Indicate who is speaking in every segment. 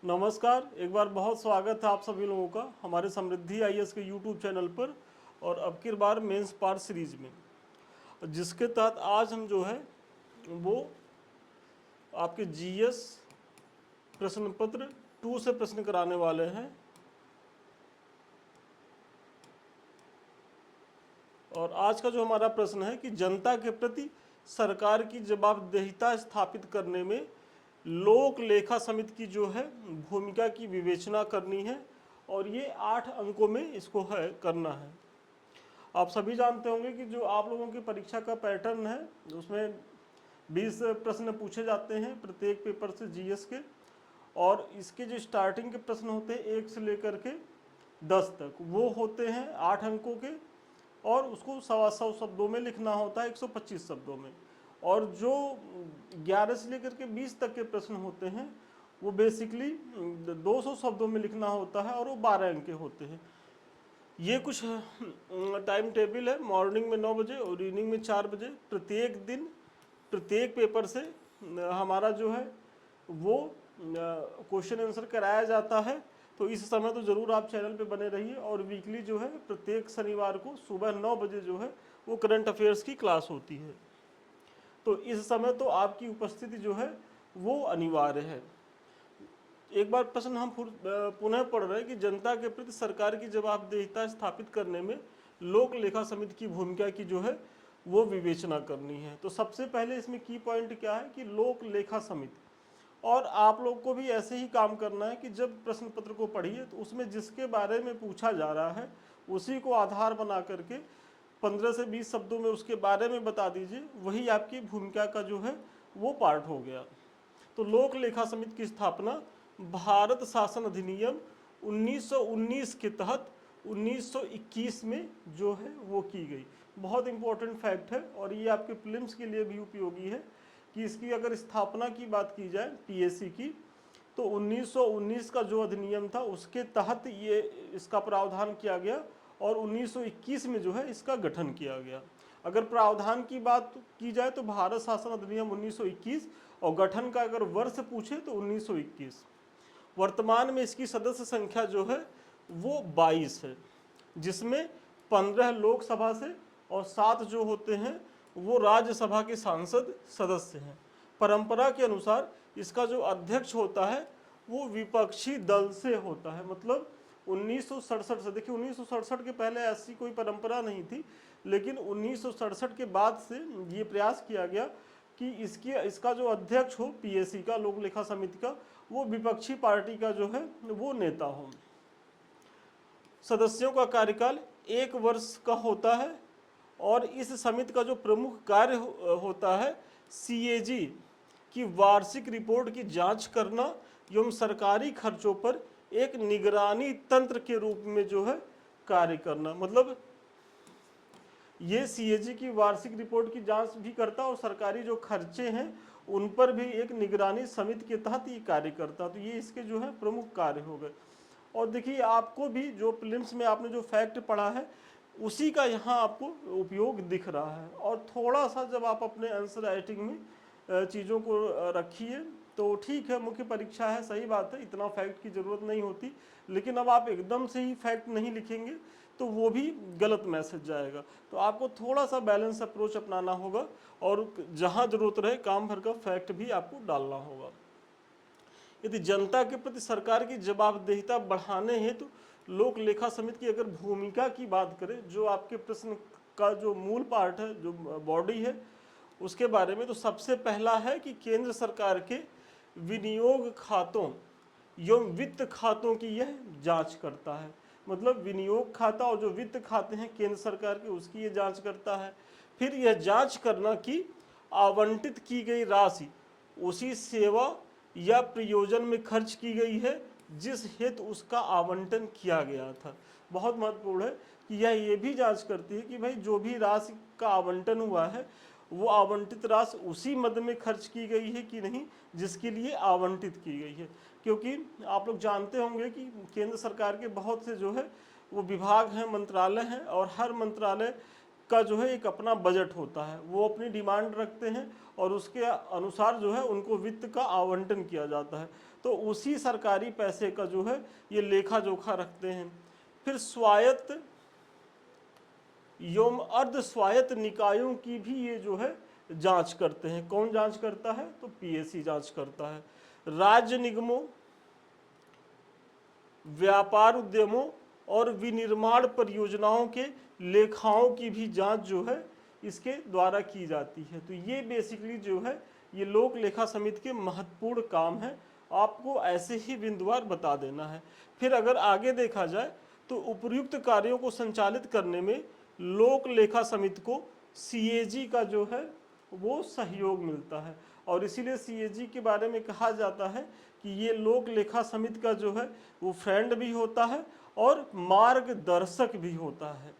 Speaker 1: नमस्कार, एक बार बहुत स्वागत है आप सभी लोगों का हमारे समृद्धि आईएएस के यूट्यूब चैनल पर और अब की बार मेंस पार्ट सीरीज में, जिसके तहत आज हम जो है वो आपके जीएस प्रश्न पत्र 2 से प्रश्न कराने वाले हैं। और आज का जो हमारा प्रश्न है कि जनता के प्रति सरकार की जवाबदेहिता स्थापित करने में लोक लेखा समिति की जो है भूमिका की विवेचना करनी है और ये 8 अंकों में इसको है करना है। आप सभी जानते होंगे कि जो आप लोगों की परीक्षा का पैटर्न है उसमें 20 प्रश्न पूछे जाते हैं प्रत्येक पेपर से जीएस के, और इसके जो स्टार्टिंग के प्रश्न होते हैं 1 से लेकर के 10 तक वो होते हैं 8 अंकों के, और उसको 125 शब्दों में लिखना होता है 125 शब्दों में। और जो 11 से लेकर के 20 तक के प्रश्न होते हैं वो बेसिकली 200 शब्दों में लिखना होता है और वो 12 अंक के होते हैं। ये कुछ टाइम टेबल है। मॉर्निंग में 9 बजे और इवनिंग में 4 बजे प्रत्येक दिन प्रत्येक पेपर से हमारा जो है वो क्वेश्चन आंसर कराया जाता है। तो इस समय तो ज़रूर आप चैनल पे बने रहिए। और वीकली जो है प्रत्येक शनिवार को सुबह 9 बजे जो है वो करंट अफेयर्स की क्लास होती है। तो इस समय तो आपकी उपस्थिति जो है वो अनिवार्य है। एक बार प्रश्न हम पुनः पढ़ रहे हैं कि जनता के प्रति सरकार की जवाबदेहिता स्थापित करने में लोक लेखा समिति की भूमिका की जो है वो विवेचना करनी है। तो सबसे पहले इसमें की पॉइंट क्या है कि लोक लेखा समिति, और आप लोग को भी ऐसे ही काम करना है कि जब प्रश्न पत्र को पढ़िए तो उसमें जिसके बारे में पूछा जा रहा है उसी को आधार बना करके 15 से 20 शब्दों में उसके बारे में बता दीजिए। वही आपकी भूमिका का जो है वो पार्ट हो गया। तो लोक लेखा समिति की स्थापना भारत शासन अधिनियम 1919 के तहत 1921 में जो है वो की गई। बहुत इंपॉर्टेंट फैक्ट है और ये आपके प्रीलिम्स के लिए भी उपयोगी है कि इसकी अगर स्थापना की बात की जाए पीएससी की, तो 1919 का जो अधिनियम था उसके तहत ये इसका प्रावधान किया गया और 1921 में जो है इसका गठन किया गया। अगर प्रावधान की बात की जाए तो भारत शासन अधिनियम 1921, और गठन का अगर वर्ष पूछे तो 1921। वर्तमान में इसकी सदस्य संख्या जो है वो 22 है, जिसमें 15 लोकसभा से और 7 जो होते हैं वो राज्यसभा के सांसद सदस्य हैं। परंपरा के अनुसार इसका जो अध्यक्ष होता है वो विपक्षी दल से होता है। मतलब 1967 से, देखिए 1967 के पहले ऐसी कोई परंपरा नहीं थी, लेकिन 1967 के बाद से ये प्रयास किया गया कि इसका जो अध्यक्ष हो पीएससी का, लोक लेखा समिति का, वो विपक्षी पार्टी का जो है वो नेता हो। सदस्यों का कार्यकाल 1 वर्ष का होता है और इस समिति का जो प्रमुख कार्य होता है सीएजी की वार्षिक रिपोर्ट की जांच करना एवं सरकारी खर्चों पर एक निगरानी तंत्र के रूप में जो है कार्य करना। मतलब ये सीएजी की वार्षिक रिपोर्ट की जांच भी करता और सरकारी जो खर्चे हैं उन पर भी एक निगरानी समिति के तहत ये कार्य करता। तो ये इसके जो है प्रमुख कार्य हो गए। और देखिए आपको भी जो प्रीलिम्स में आपने जो फैक्ट पढ़ा है उसी का यहाँ आपको उपयोग दिख रहा है। और थोड़ा सा जब आप अपने आंसर राइटिंग में चीज़ों को रखिए तो ठीक है, मुख्य परीक्षा है, सही बात है, इतना फैक्ट की ज़रूरत नहीं होती। लेकिन अब आप एकदम से ही फैक्ट नहीं लिखेंगे तो वो भी गलत मैसेज जाएगा। तो आपको थोड़ा सा बैलेंस अप्रोच अपनाना होगा और जहाँ ज़रूरत रहे काम भर का फैक्ट भी आपको डालना होगा। यदि जनता के प्रति सरकार की जवाबदेहिता बढ़ाने हेतु लोक लेखा समिति की अगर भूमिका की बात करें, जो आपके प्रश्न का जो मूल पार्ट है, जो बॉडी है, उसके बारे में, तो सबसे पहला है कि केंद्र सरकार के विनियोग खातों एवं वित्त खातों की यह जांच करता है। मतलब विनियोग खाता और जो वित्त खाते हैं केंद्र सरकार के उसकी ये जांच करता है। फिर यह जांच करना कि आवंटित की गई राशि उसी सेवा या प्रयोजन में खर्च की गई है जिस हेतु उसका आवंटन किया गया था। बहुत महत्वपूर्ण है कि यह ये भी जांच करती है कि भाई जो भी राशि का आवंटन हुआ है वो आवंटित राशि उसी मद में खर्च की गई है कि नहीं जिसके लिए आवंटित की गई है। क्योंकि आप लोग जानते होंगे कि केंद्र सरकार के बहुत से जो है वो विभाग हैं, मंत्रालय हैं, और हर मंत्रालय का जो है एक अपना बजट होता है, वो अपनी डिमांड रखते हैं और उसके अनुसार जो है उनको वित्त का आवंटन किया जाता है। तो उसी सरकारी पैसे का जो है ये लेखा जोखा रखते हैं। फिर स्वायत्त एवं अर्ध स्वायत्त निकायों की भी ये जो है जांच करते हैं। कौन जांच करता है? तो पीएससी जांच करता है। राज्य निगमों, व्यापार उद्यमों और विनिर्माण परियोजनाओं के लेखाओं की भी जांच जो है इसके द्वारा की जाती है। तो ये बेसिकली जो है ये लोक लेखा समिति के महत्वपूर्ण काम है, आपको ऐसे ही बिंदुवार बता देना है। फिर अगर आगे देखा जाए तो उपयुक्त कार्यों को संचालित करने में लोक लेखा समिति को सीएजी का जो है वो सहयोग मिलता है, और इसीलिए सीएजी के बारे में कहा जाता है कि ये लोक लेखा समिति का जो है वो फ्रेंड भी होता है और मार्गदर्शक भी होता है।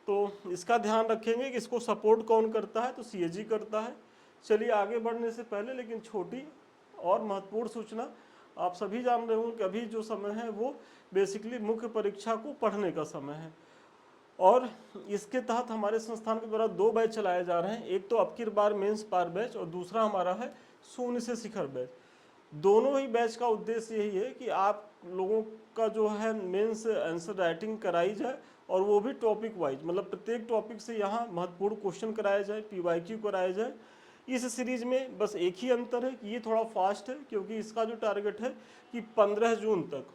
Speaker 1: तो इसका ध्यान रखेंगे कि इसको सपोर्ट कौन करता है, तो सीएजी करता है। चलिए आगे बढ़ने से पहले लेकिन छोटी और महत्वपूर्ण सूचना, आप सभी जान रहे होंगे कि अभी जो समय है वो बेसिकली मुख्य परीक्षा को पढ़ने का समय है, और इसके तहत हमारे संस्थान के द्वारा 2 बैच चलाए जा रहे हैं। एक तो अब की बार मेंस पार बैच और दूसरा हमारा है शून्य से शिखर बैच। दोनों ही बैच का उद्देश्य यही है कि आप लोगों का जो है मेंस आंसर राइटिंग कराई जाए, और वो भी टॉपिक वाइज, मतलब प्रत्येक टॉपिक से यहाँ महत्वपूर्ण क्वेश्चन कराया जाए, पीवाईक्यू कराया जाए। इस सीरीज में बस एक ही अंतर है कि ये थोड़ा फास्ट है, क्योंकि इसका जो टारगेट है कि 15 जून तक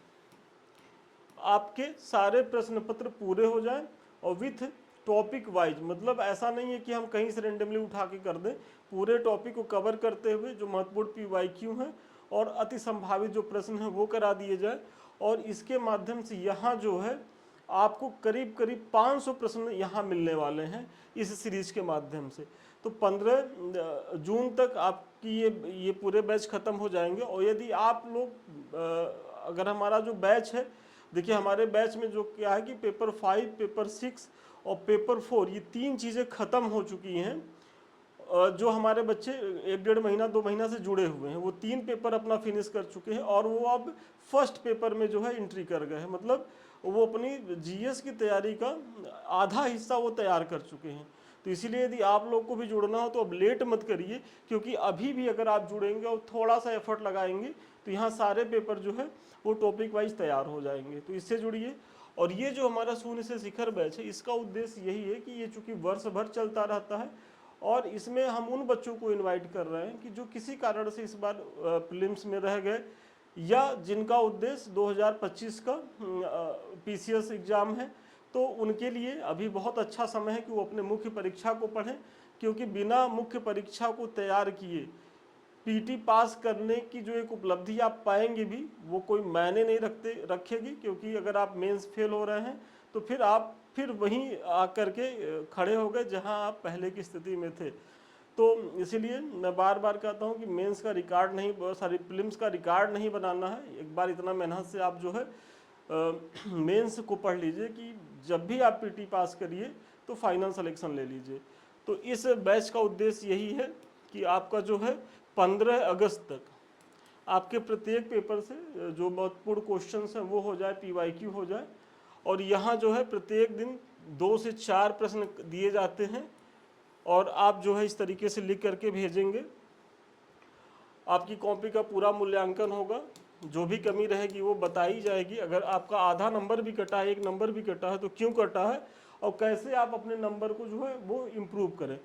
Speaker 1: आपके सारे प्रश्न पत्र पूरे हो जाएं और विथ टॉपिक वाइज, मतलब ऐसा नहीं है कि हम कहीं से रेंडमली उठा के कर दें, पूरे टॉपिक को कवर करते हुए जो महत्वपूर्ण पीवाईक्यू हैं और अति संभावित जो प्रश्न हैं वो करा दिए जाए। और इसके माध्यम से यहाँ जो है आपको करीब करीब 500 प्रश्न यहाँ मिलने वाले हैं इस सीरीज के माध्यम से। तो 15 जून तक आपकी ये पूरे बैच ख़त्म हो जाएंगे। और यदि आप लोग अगर हमारा जो बैच है, देखिए हमारे बैच में जो क्या है कि पेपर 5, पेपर 6 और पेपर 4 ये 3 चीज़ें ख़त्म हो चुकी हैं। जो हमारे बच्चे 1-1.5 महीना 2 महीना से जुड़े हुए हैं वो 3 पेपर अपना फिनिश कर चुके हैं, और वो अब फर्स्ट पेपर में जो है एंट्री कर गए हैं, मतलब वो अपनी जीएस की तैयारी का आधा हिस्सा वो तैयार कर चुके हैं। तो इसीलिए यदि आप लोग को भी जुड़ना हो तो अब लेट मत करिए, क्योंकि अभी भी अगर आप जुड़ेंगे और थोड़ा सा एफर्ट लगाएंगे तो यहाँ सारे पेपर जो है वो टॉपिक वाइज तैयार हो जाएंगे। तो इससे जुड़िए। और ये जो हमारा शून्य से शिखर बैच है, इसका उद्देश्य यही है कि ये चूँकि वर्ष भर चलता रहता है, और इसमें हम उन बच्चों को इनवाइट कर रहे हैं कि जो किसी कारण से इस बार प्रीलिम्स में रह गए, या जिनका उद्देश्य 2025 का पीसीएस एग्ज़ाम है, तो उनके लिए अभी बहुत अच्छा समय है कि वो अपने मुख्य परीक्षा को पढ़ें, क्योंकि बिना मुख्य परीक्षा को तैयार किए पीटी पास करने की जो एक उपलब्धि आप पाएंगे भी वो कोई मायने नहीं रखेगी, क्योंकि अगर आप मेंस फेल हो रहे हैं तो फिर आप वहीं आकर के खड़े हो गए जहां आप पहले की स्थिति में थे। तो इसीलिए मैं बार बार कहता हूं कि मेंस का रिकॉर्ड नहीं, सॉरी प्रीलिम्स का रिकॉर्ड नहीं बनाना है। एक बार इतना मेहनत से आप जो है मेंस को पढ़ लीजिए कि जब भी आप पीटी पास करिए तो फाइनल सिलेक्शन ले लीजिए। तो इस बैच का उद्देश्य यही है कि आपका जो है 15 अगस्त तक आपके प्रत्येक पेपर से जो महत्वपूर्ण क्वेश्चंस हैं वो हो जाए, पीवाईक्यू हो जाए। और यहाँ जो है प्रत्येक दिन 2 से 4 प्रश्न दिए जाते हैं, और आप जो है इस तरीके से लिख करके भेजेंगे। आपकी कॉपी का पूरा मूल्यांकन होगा, जो भी कमी रहेगी वो बताई जाएगी। अगर आपका आधा नंबर भी कटा है, 1 नंबर भी कटा है, तो क्यों कटा है और कैसे आप अपने नंबर को जो है वो इम्प्रूव करें।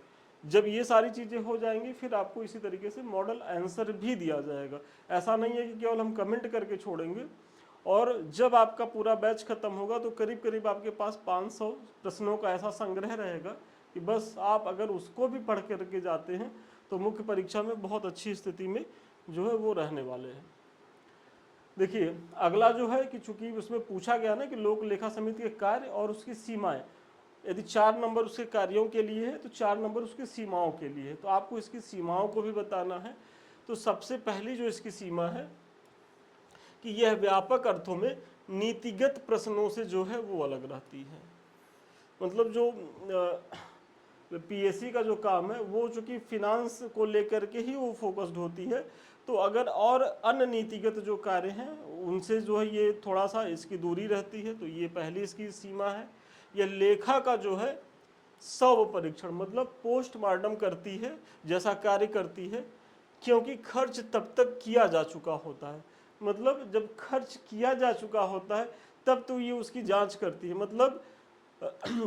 Speaker 1: जब ये सारी चीज़ें हो जाएंगी फिर आपको इसी तरीके से मॉडल आंसर भी दिया जाएगा। ऐसा नहीं है कि केवल हम कमेंट करके छोड़ेंगे। और जब आपका पूरा बैच खत्म होगा तो करीब करीब आपके पास 500 प्रश्नों का ऐसा संग्रह रहेगा कि बस आप अगर उसको भी पढ़ करके जाते हैं तो मुख्य परीक्षा में बहुत अच्छी स्थिति में जो है वो रहने वाले हैं। देखिए अगला जो है कि चूंकि उसमें पूछा गया ना कि लोक लेखा समिति के कार्य और उसकी सीमाएं, यदि 4 नंबर उसके कार्यों के लिए है तो 4 नंबर उसकी सीमाओं के लिए है, तो आपको इसकी सीमाओं को भी बताना है। तो सबसे पहली जो इसकी सीमा है कि यह व्यापक अर्थों में नीतिगत प्रश्नों से जो है वो अलग रहती है। मतलब जो पीएससी का जो काम है वो चूंकि फिनांस को लेकर के ही वो फोकस्ड होती है, तो अगर और अन्य नीतिगत जो कार्य हैं उनसे जो है ये थोड़ा सा इसकी दूरी रहती है। तो ये पहली इसकी सीमा है। यह लेखा का जो है शव परीक्षण मतलब पोस्टमार्टम करती है, जैसा कार्य करती है, क्योंकि खर्च तब तक किया जा चुका होता है। मतलब जब खर्च किया जा चुका होता है तब तो ये उसकी जांच करती है। मतलब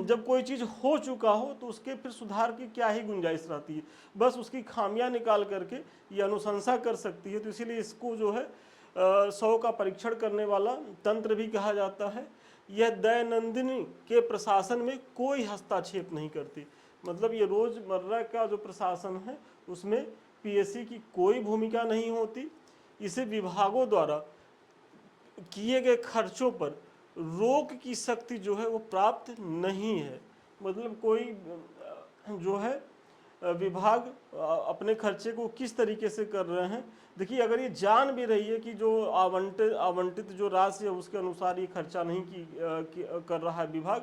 Speaker 1: जब कोई चीज़ हो चुका हो तो उसके फिर सुधार की क्या ही गुंजाइश रहती है, बस उसकी खामियां निकाल करके ये अनुशंसा कर सकती है। तो इसीलिए इसको जो है शव का परीक्षण करने वाला तंत्र भी कहा जाता है। यह दैनंदिनी के प्रशासन में कोई हस्तक्षेप नहीं करती। मतलब ये रोजमर्रा का जो प्रशासन है उसमें पीएससी की कोई भूमिका नहीं होती। इसे विभागों द्वारा किए गए खर्चों पर रोक की शक्ति जो है वो प्राप्त नहीं है। मतलब कोई जो है विभाग अपने खर्चे को किस तरीके से कर रहे हैं, देखिए अगर ये जान भी रही है कि जो आवंटित जो राशि है उसके अनुसार ये खर्चा नहीं कर रहा है विभाग,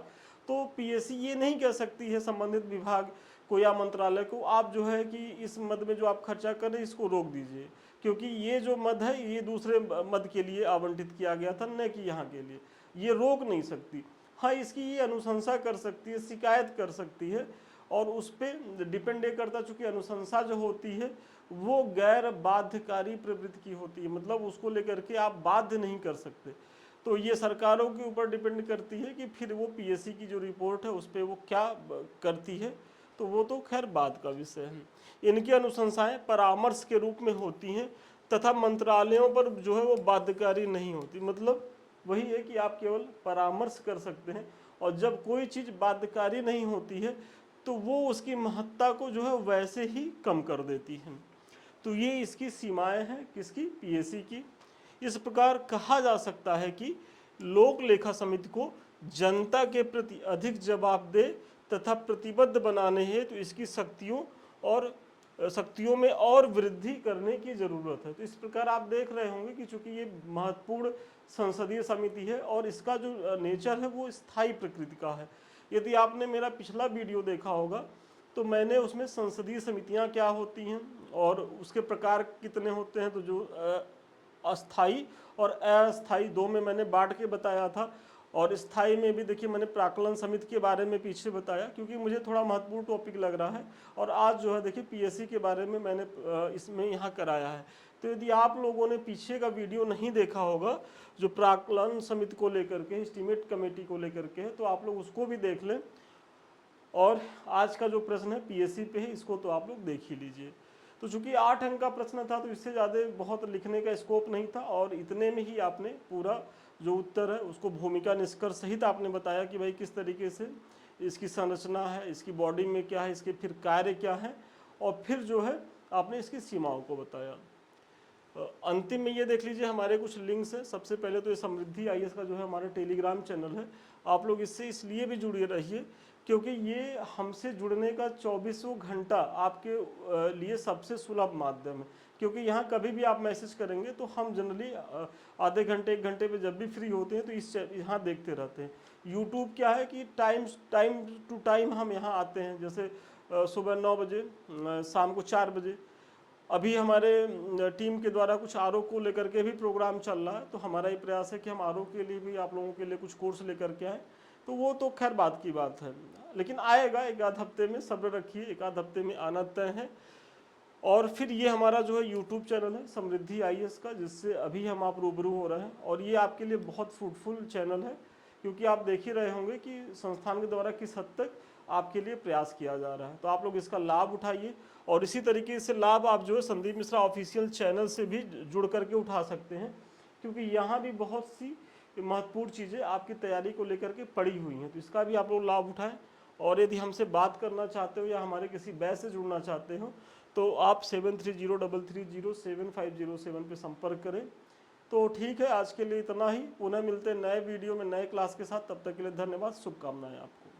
Speaker 1: तो पीएससी ये नहीं कह सकती है संबंधित विभाग को या मंत्रालय को, आप जो है कि इस मद में जो आप खर्चा कर रहे हैं इसको रोक दीजिए, क्योंकि ये जो मद है ये दूसरे मद के लिए आवंटित किया गया था, न कि यहाँ के लिए। ये रोक नहीं सकती। हाँ, इसकी ये अनुशंसा कर सकती है, शिकायत कर सकती है, और उस पर डिपेंड करता, चूंकि अनुशंसा जो होती है वो गैर बाध्यकारी प्रवृत्ति की होती है। मतलब उसको लेकर के आप बाध्य नहीं कर सकते। तो ये सरकारों के ऊपर डिपेंड करती है कि फिर वो पीएससी की जो रिपोर्ट है उस पर वो क्या करती है, तो वो तो खैर बात का विषय है। इनकी अनुशंसाएं परामर्श के रूप में होती हैं तथा मंत्रालयों पर जो है वो बाध्यकारी नहीं होती। मतलब वही है कि आप केवल परामर्श कर सकते हैं, और जब कोई चीज़ बाध्यकारी नहीं होती है तो वो उसकी महत्ता को जो है वैसे ही कम कर देती है। तो ये इसकी सीमाएं हैं किसकी, पीएससी की। इस प्रकार कहा जा सकता है कि लोक लेखा समिति को जनता के प्रति अधिक जवाबदेह तथा प्रतिबद्ध बनाने हेतु तो इसकी शक्तियों में और वृद्धि करने की जरूरत है। तो इस प्रकार आप देख रहे होंगे कि चूंकि ये महत्वपूर्ण संसदीय समिति है और इसका जो नेचर है वो स्थायी प्रकृति का है। यदि आपने मेरा पिछला वीडियो देखा होगा तो मैंने उसमें संसदीय समितियां क्या होती हैं और उसके प्रकार कितने होते हैं, तो जो अस्थाई और अस्थाई दो में मैंने बांट के बताया था। और स्थाई में भी देखिए मैंने प्राक्कलन समिति के बारे में पीछे बताया, क्योंकि मुझे थोड़ा महत्वपूर्ण टॉपिक लग रहा है। और आज जो है देखिए पीएससी के बारे में मैंने इसमें यहाँ कराया है। तो यदि आप लोगों ने पीछे का वीडियो नहीं देखा होगा जो प्राक्कलन समिति को लेकर के, एस्टीमेट कमेटी को लेकर के है, तो आप लोग उसको भी देख लें। और आज का जो प्रश्न है पीएससी पे है, इसको तो आप लोग देख ही लीजिए। तो चूंकि 8 अंक का प्रश्न था तो इससे ज़्यादा बहुत लिखने का स्कोप नहीं था, और इतने में ही आपने पूरा जो उत्तर है उसको भूमिका निष्कर्ष सहित आपने बताया कि भाई किस तरीके से इसकी संरचना है, इसकी बॉडी में क्या है, इसके फिर कार्य क्या है, और फिर जो है आपने इसकी सीमाओं को बताया। अंतिम में ये देख लीजिए हमारे कुछ लिंक्स हैं। सबसे पहले तो ये समृद्धि आईएएस का जो है हमारा टेलीग्राम चैनल है, आप लोग इससे इसलिए भी जुड़े रहिए क्योंकि ये हमसे जुड़ने का 24 घंटा आपके लिए सबसे सुलभ माध्यम है। क्योंकि यहाँ कभी भी आप मैसेज करेंगे तो हम जनरली आधे घंटे 1 घंटे पे जब भी फ्री होते हैं तो इस यहाँ देखते रहते हैं। यूट्यूब क्या है कि टाइम टू टाइम हम यहाँ आते हैं, जैसे सुबह 9 बजे, शाम को 4 बजे। अभी हमारे टीम के द्वारा कुछ आरओ को लेकर के भी प्रोग्राम चल रहा है, तो हमारा ये प्रयास है कि हम आरओ के लिए भी आप लोगों के लिए कुछ कोर्स लेकर के आए। तो वो तो खैर बात की बात है, लेकिन आएगा 1 आध हफ्ते में, सब्र रखिए, 1 आध हफ्ते में आना तय है। और फिर ये हमारा जो है यूट्यूब चैनल है समृद्धि आईएएस का, जिससे अभी हम आप रूबरू हो रहे हैं, और ये आपके लिए बहुत फ्रूटफुल चैनल है, क्योंकि आप देख ही रहे होंगे कि संस्थान के द्वारा किस हद तक आपके लिए प्रयास किया जा रहा है। तो आप लोग इसका लाभ उठाइए, और इसी तरीके से लाभ आप जो है संदीप मिश्रा ऑफिशियल चैनल से भी जुड़ करके उठा सकते हैं, क्योंकि यहाँ भी बहुत सी महत्वपूर्ण चीज़ें आपकी तैयारी को लेकर के पड़ी हुई हैं। तो इसका भी आप लोग लाभ उठाएं। और यदि हमसे बात करना चाहते हो या हमारे किसी बैच से जुड़ना चाहते हो तो आप 7303307507 पे संपर्क करें। तो ठीक है, आज के लिए इतना ही। पुनः मिलते हैं नए वीडियो में नए क्लास के साथ। तब तक के लिए धन्यवाद, शुभकामनाएं आपको।